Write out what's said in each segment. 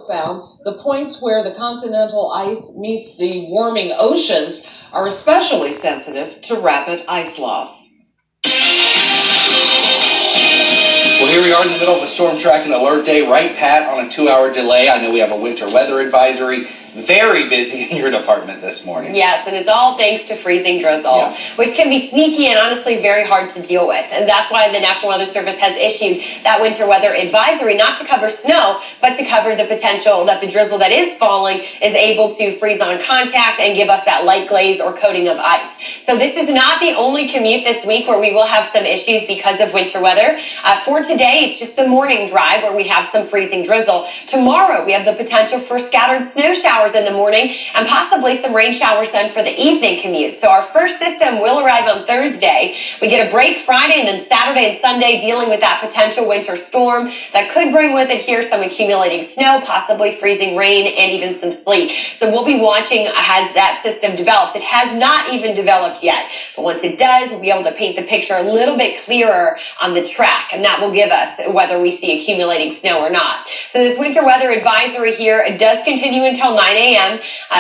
found the points where the continental ice meets the warming oceans are especially sensitive to rapid ice loss. Well, here we are in the middle of a storm track and alert day, right, Pat, on a 2-hour delay. I know we have a winter weather advisory. Very busy in your department this morning. Yes, and it's all thanks to freezing drizzle, which can be sneaky and honestly very hard to deal with. And that's why the National Weather Service has issued that winter weather advisory, not to cover snow, but to cover the potential that the drizzle that is falling is able to freeze on contact and give us that light glaze or coating of ice. So this is not the only commute this week where we will have some issues because of winter weather. For today, it's just the morning drive where we have some freezing drizzle. Tomorrow, we have the potential for scattered snow showers in the morning and possibly some rain showers then for the evening commute. So our first system will arrive on Thursday. We get a break Friday and then Saturday and Sunday dealing with that potential winter storm that could bring with it here some accumulating snow, possibly freezing rain and even some sleet. So we'll be watching as that system develops. It has not even developed yet, but once it does, we'll be able to paint the picture a little bit clearer on the track, and that will give us whether we see accumulating snow or not. So this winter weather advisory here, it does continue until 9 a.m.,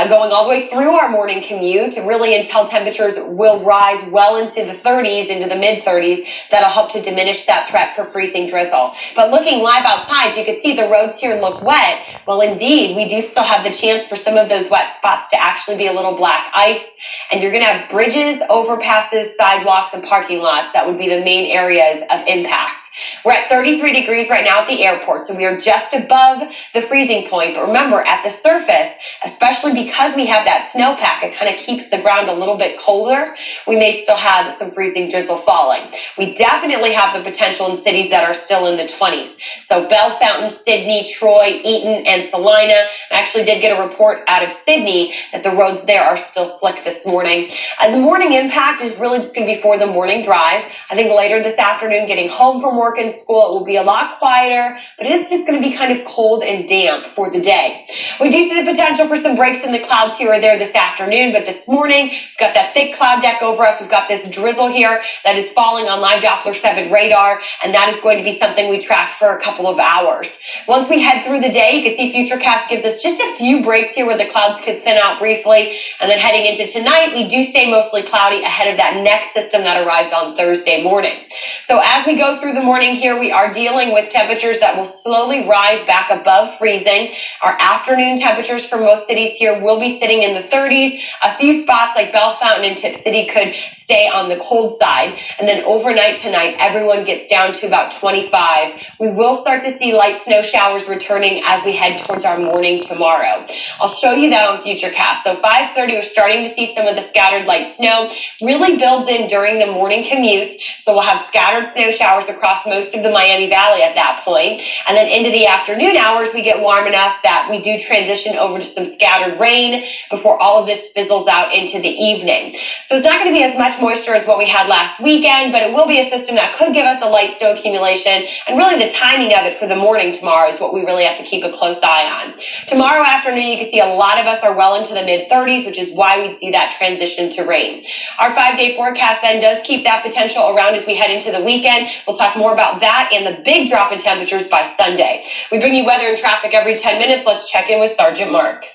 going all the way through our morning commute, really until temperatures will rise well into the 30s, into the mid-30s. That'll help to diminish that threat for freezing drizzle. But looking live outside, you can see the roads here look wet. Well, indeed, we do still have the chance for some of those wet spots to actually be a little black ice. And you're going to have bridges, overpasses, sidewalks, and parking lots. That would be the main areas of impact. We're at 33 degrees right now at the airport, so we are just above the freezing point. But remember, at the surface, especially because we have that snowpack, it kind of keeps the ground a little bit colder. We may still have some freezing drizzle falling. We definitely have the potential in cities that are still in the 20s. So Bell Fountain, Sydney, Troy, Eaton, and Salina. I actually did get a report out of Sydney that the roads there are still slick this morning. The morning impact is really just going to be for the morning drive. I think later this afternoon, getting home from work and school, it will be a lot quieter, but it is just going to be kind of cold and damp for the day. We do see the potential for some breaks in the clouds here or there this afternoon, but this morning, we've got that thick cloud deck over us. We've got this drizzle here that is falling on live Doppler 7 radar, and that is going to be something we track for a couple of hours. Once we head through the day, you can see Futurecast gives us just a few breaks here where the clouds could thin out briefly, and then heading into tonight, we do stay mostly cloudy ahead of that next system that arrives on Thursday morning. So as we go through the morning here, we are dealing with temperatures that will slowly rise back above freezing. Our afternoon temperatures for most cities here will be sitting in the 30s. A few spots like Bell Fountain and Tip City could stay on the cold side. And then overnight tonight, everyone gets down to about 25. We will start to see light snow showers returning as we head towards our morning tomorrow. I'll show you that on Futurecast. So 5:30, we're starting to see some of the scattered light snow. Really builds in during the morning commute. So we'll have scattered snow showers across most of the Miami Valley at that point. And then into the afternoon hours, we get warm enough that we do transition over to some scattered rain before all of this fizzles out into the evening. So it's not going to be as much moisture as what we had last weekend, but it will be a system that could give us a light snow accumulation. And really the timing of it for the morning tomorrow is what we really have to keep a close eye on. Tomorrow afternoon, you can see a lot of us are well into the mid-30s, which is why we'd see that transition to rain. Our 5-day forecast then does keep that potential around as we head into the weekend. We'll talk more about that and the big drop in temperatures by Sunday. We bring you weather and traffic every 10 minutes. Let's check in with Sergeant Mark.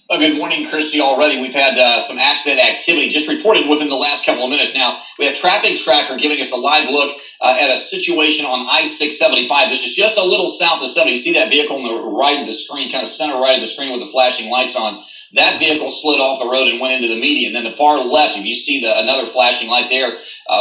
Well, good morning, Kirstie. Already we've had some accident activity just reported within the last couple of minutes. Now, we have Traffic Tracker giving us a live look at a situation on I-675. This is just a little south of 70. You see that vehicle on the right of the screen, kind of center right of the screen with the flashing lights on. That vehicle slid off the road and went into the median. Then the far left, if you see another flashing light there,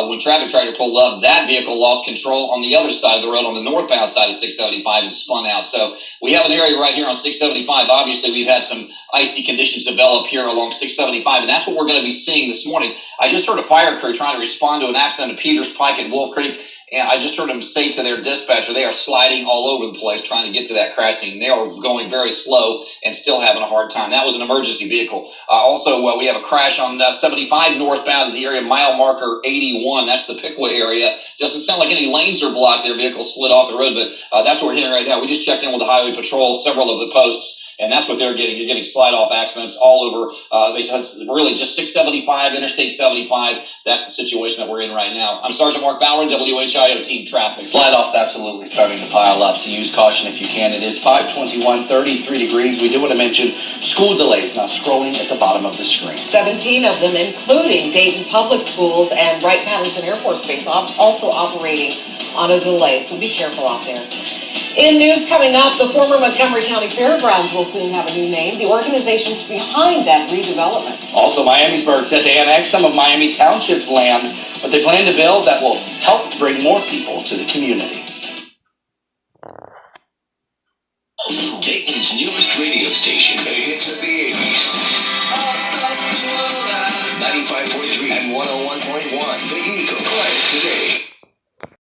when Traffic Tracker pulled up, that vehicle lost control on the other side of the road, on the northbound side of 675, and spun out. So we have an area right here on 675. Obviously, we've had some icy conditions develop here along 675, and that's what we're going to be seeing this morning. I just heard a fire crew trying to respond to an accident at Peters Pike at Wolf Creek. And I just heard them say to their dispatcher, they are sliding all over the place trying to get to that crash scene. They are going very slow and still having a hard time. That was an emergency vehicle. Also, we have a crash on 75 northbound in the area, mile marker 81. That's the Piqua area. Doesn't sound like any lanes are blocked. Their vehicle slid off the road, but that's what we're hearing right now. We just checked in with the Highway Patrol, several of the posts. and that's what they're getting. You're getting slide-off accidents all over. They said it's really just 675, Interstate 75. That's the situation that we're in right now. I'm Sergeant Mark Bauer, WHIO Team Traffic. Slide-off's absolutely starting to pile up, so use caution if you can. It is 521, 33 degrees. We do want to mention school delays now scrolling at the bottom of the screen. 17 of them, including Dayton Public Schools and Wright-Patterson Air Force Base, also operating on a delay, so be careful out there. In news coming up, the former Montgomery County Fairgrounds will soon have a new name. The organization's behind that redevelopment. Also, Miamisburg set to annex some of Miami Township's land, but they plan to build that will help bring more people to the community. Dayton's newest radio station. The hits of the 80s. 95.3 and 101.1. The Eagle. Play today.